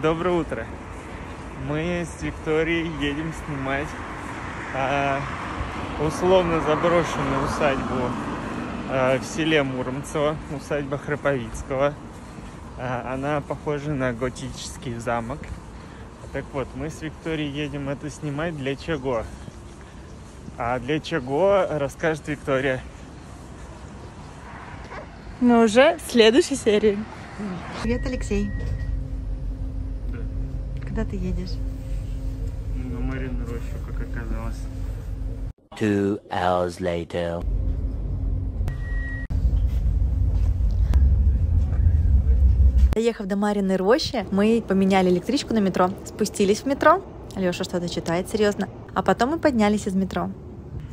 Доброе утро. Мы с Викторией едем снимать условно заброшенную усадьбу в селе Муромцево, усадьба Храповицкого. Она похожа на готический замок. Так вот, мы с Викторией едем это снимать для чего? А для чего, расскажет Виктория. Но уже в следующей серии. Привет, Алексей. Да. Куда ты едешь? На Марину рощу, как оказалось. 2 hours later. Доехав до Мариной рощи, мы поменяли электричку на метро, спустились в метро. Леша что-то читает серьезно. А потом мы поднялись из метро.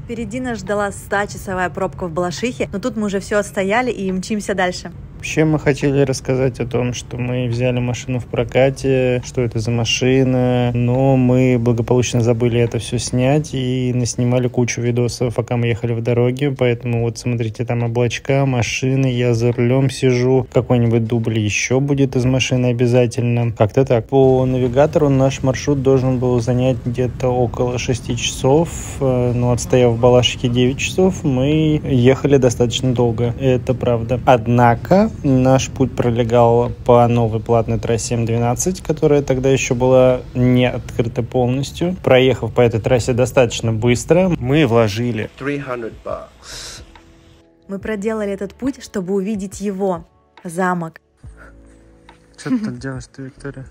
Впереди нас ждала 100-часовая пробка в Балашихе, но тут мы уже все отстояли и мчимся дальше. Вообще мы хотели рассказать о том, что мы взяли машину в прокате, что это за машина, но мы благополучно забыли это все снять и наснимали кучу видосов, пока мы ехали в дороге, поэтому вот смотрите, там облачка, машины, я за рулем сижу, какой-нибудь дубль еще будет из машины обязательно, как-то так. По навигатору наш маршрут должен был занять где-то около 6 часов, но отстояв в Балашихе 9 часов, мы ехали достаточно долго, это правда. Однако наш путь пролегал по новой платной трассе М12, которая тогда еще была не открыта полностью. Проехав по этой трассе достаточно быстро, мы вложили $300. Мы проделали этот путь, чтобы увидеть его, замок. Что ты тут делаешь, Виктория?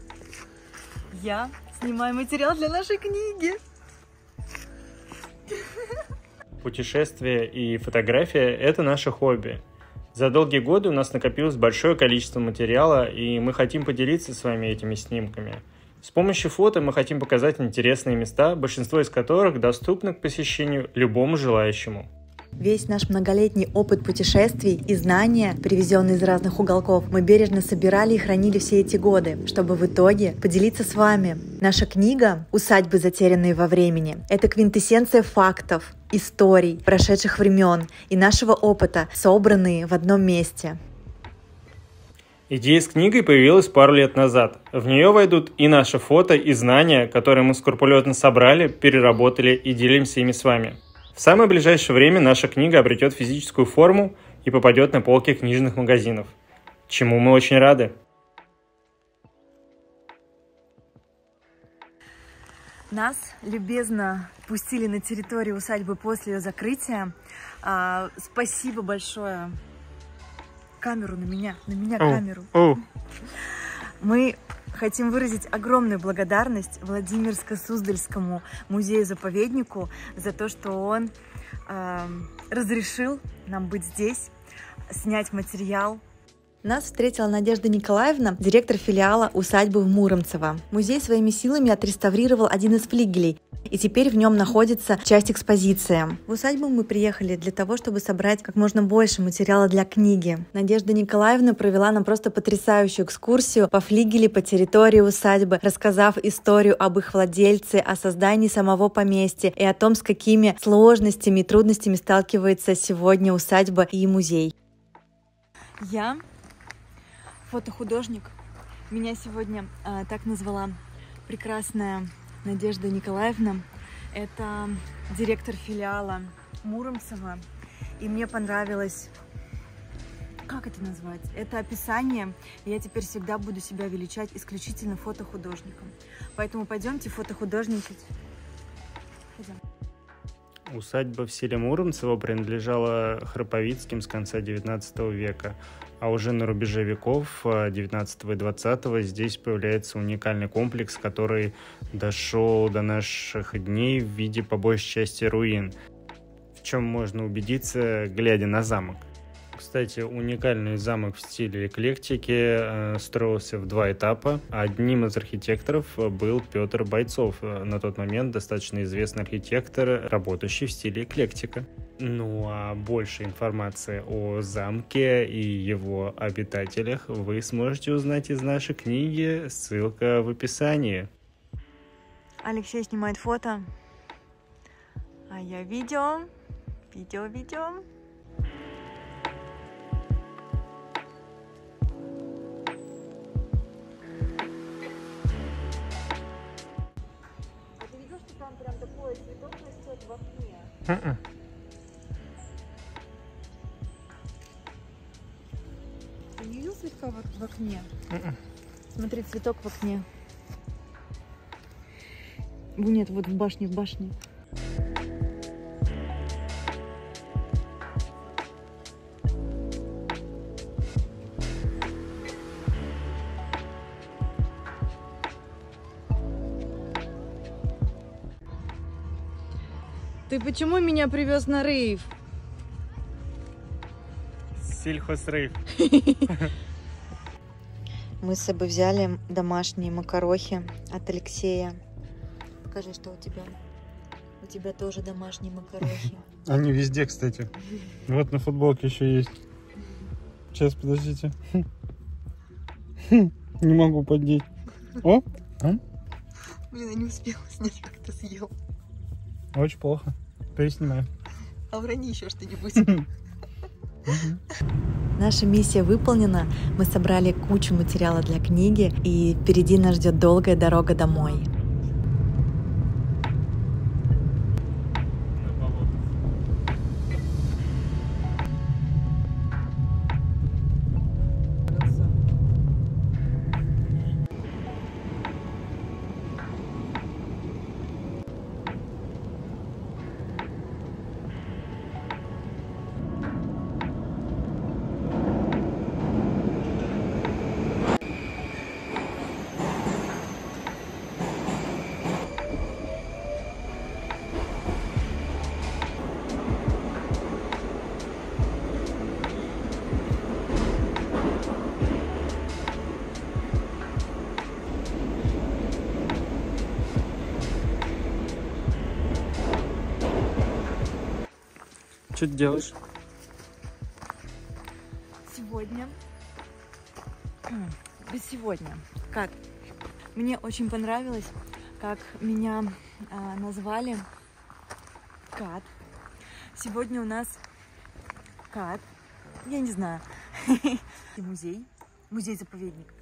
Я снимаю материал для нашей книги. Путешествия и фотография – это наше хобби. За долгие годы у нас накопилось большое количество материала, и мы хотим поделиться с вами этими снимками. С помощью фото мы хотим показать интересные места, большинство из которых доступны к посещению любому желающему. Весь наш многолетний опыт путешествий и знания, привезенные из разных уголков, мы бережно собирали и хранили все эти годы, чтобы в итоге поделиться с вами. Наша книга «Усадьбы, затерянные во времени» — это квинтэссенция фактов, историй, прошедших времен и нашего опыта, собранные в одном месте. Идея с книгой появилась пару лет назад. В нее войдут и наши фото, и знания, которые мы скрупулезно собрали, переработали и делимся ими с вами. В самое ближайшее время наша книга обретет физическую форму и попадет на полки книжных магазинов, чему мы очень рады. Нас любезно пустили на территорию усадьбы после ее закрытия. Спасибо большое. Камеру на меня камеру. Мы хотим выразить огромную благодарность Владимирско-Суздальскому музею-заповеднику за то, что он разрешил нам быть здесь, снять материал. Нас встретила Надежда Николаевна, директор филиала усадьбы в Муромцево. Музей своими силами отреставрировал один из флигелей, и теперь в нем находится часть экспозиции. В усадьбу мы приехали для того, чтобы собрать как можно больше материала для книги. Надежда Николаевна провела нам просто потрясающую экскурсию по флигеле, по территории усадьбы, рассказав историю об их владельце, о создании самого поместья и о том, с какими сложностями и трудностями сталкивается сегодня усадьба и музей. Я фотохудожник. Меня сегодня так назвала прекрасная Надежда Николаевна. Это директор филиала Муромцева. И мне понравилось, как это назвать? Это описание. Я теперь всегда буду себя величать исключительно фотохудожником. Поэтому пойдемте фотохудожничать. Пойдем. Усадьба в селе Муромцево принадлежала Храповицким с конца XIX века, а уже на рубеже веков XIX и XX здесь появляется уникальный комплекс, который дошел до наших дней в виде по большей части руин, в чем можно убедиться, глядя на замок. Кстати, уникальный замок в стиле эклектики строился в 2 этапа. Одним из архитекторов был Петр Бойцов, на тот момент достаточно известный архитектор, работающий в стиле эклектика. Ну а больше информации о замке и его обитателях вы сможете узнать из нашей книги, ссылка в описании. Алексей снимает фото, а я видео. Ты не видел цветка в окне? Смотри, цветок в окне. Нет, вот в башне, в башне. Ты почему меня привез на рейв? Сельхозрейв. Мы с собой взяли домашние макарохи от Алексея. Покажи, что у тебя. У тебя тоже домашние макарохи. Они везде, кстати. Вот на футболке еще есть. Сейчас, подождите. Не могу поддеть. О! Блин, я не успела снять, как ты съел. Очень плохо. Переснимаю. А урони еще что-нибудь. Наша миссия выполнена. Мы собрали кучу материала для книги, и впереди нас ждет долгая дорога домой. Что ты делаешь? Сегодня. Как? Мне очень понравилось, как меня назвали Кат. Сегодня у нас Кат. Я не знаю. Музей-заповедник.